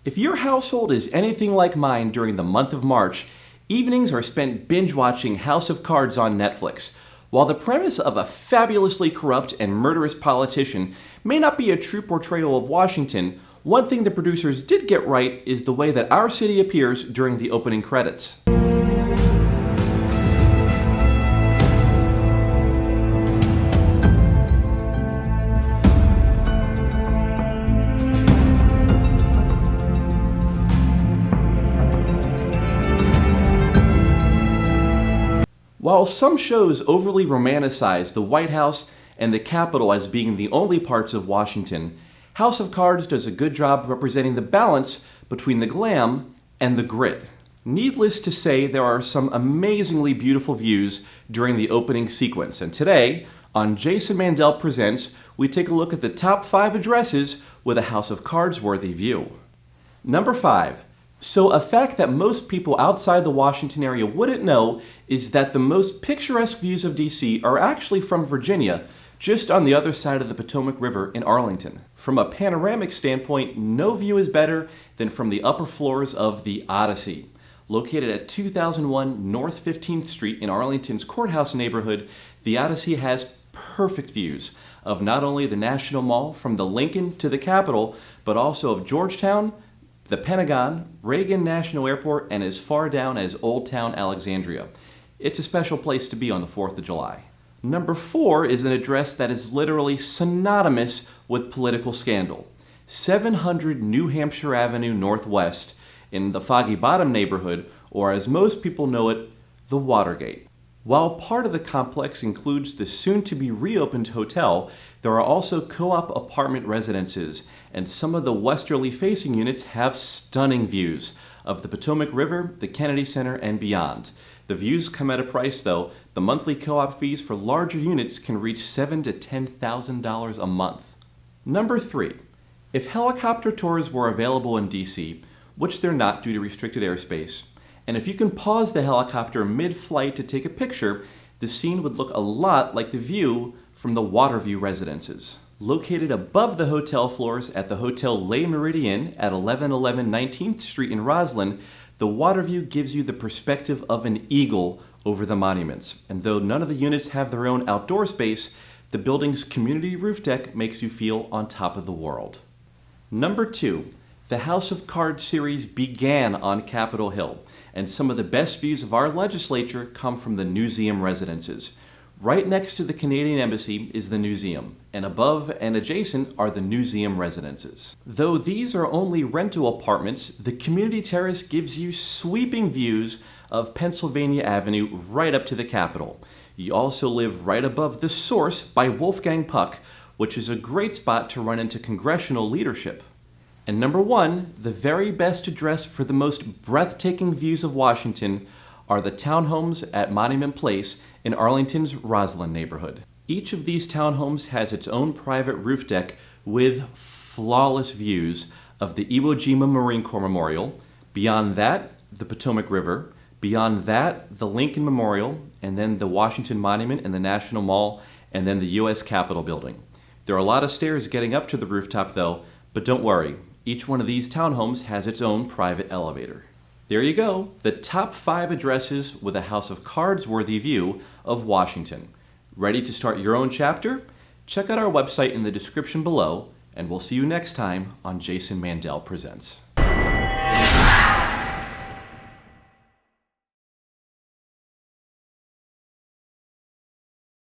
If your household is anything like mine during the month of March, evenings are spent binge-watching House of Cards on Netflix. While the premise of a fabulously corrupt and murderous politician may not be a true portrayal of Washington, one thing the producers did get right is the way that our city appears during the opening credits. While some shows overly romanticize the White House and the Capitol as being the only parts of Washington, House of Cards does a good job representing the balance between the glam and the grit. Needless to say, there are some amazingly beautiful views during the opening sequence, and today, on Jason Mandel Presents, we take a look at the top 5 addresses with a House of Cards-worthy view. Number 5. So a fact that most people outside the Washington area wouldn't know is that the most picturesque views of DC are actually from Virginia, just on the other side of the Potomac River in Arlington. From a panoramic standpoint, no view is better than from the upper floors of the Odyssey. Located at 2001 North 15th Street in Arlington's Courthouse neighborhood, the Odyssey has perfect views of not only the National Mall from the Lincoln to the Capitol, but also of Georgetown, the Pentagon, Reagan National Airport, and as far down as Old Town Alexandria. It's a special place to be on the 4th of July. Number 4 is an address that is literally synonymous with political scandal. 700 New Hampshire Avenue Northwest in the Foggy Bottom neighborhood, or as most people know it, the Watergate. While part of the complex includes the soon-to-be reopened hotel, there are also co-op apartment residences, and some of the westerly-facing units have stunning views of the Potomac River, the Kennedy Center, and beyond. The views come at a price, though. The monthly co-op fees for larger units can reach $7,000 to $10,000 a month. Number 3. If helicopter tours were available in DC, which they're not due to restricted airspace, and if you can pause the helicopter mid-flight to take a picture, the scene would look a lot like the view from the Waterview residences. Located above the hotel floors at the Hotel Le Meridien at 1111 19th Street in Roslyn, the Waterview gives you the perspective of an eagle over the monuments. And though none of the units have their own outdoor space, the building's community roof deck makes you feel on top of the world. Number 2. The House of Cards series began on Capitol Hill, and some of the best views of our legislature come from the Newseum residences. Right next to the Canadian Embassy is the Newseum, and above and adjacent are the Newseum residences. Though these are only rental apartments, the community terrace gives you sweeping views of Pennsylvania Avenue right up to the Capitol. You also live right above The Source by Wolfgang Puck, which is a great spot to run into congressional leadership. And number 1, the very best address for the most breathtaking views of Washington are the townhomes at Monument Place in Arlington's Roslyn neighborhood. Each of these townhomes has its own private roof deck with flawless views of the Iwo Jima Marine Corps Memorial, beyond that, the Potomac River, beyond that, the Lincoln Memorial, and then the Washington Monument and the National Mall, and then the U.S. Capitol building. There are a lot of stairs getting up to the rooftop though, but don't worry. Each one of these townhomes has its own private elevator. There you go, the top 5 addresses with a House of Cards-worthy view of Washington. Ready to start your own chapter? Check out our website in the description below, and we'll see you next time on Jason Mandel Presents.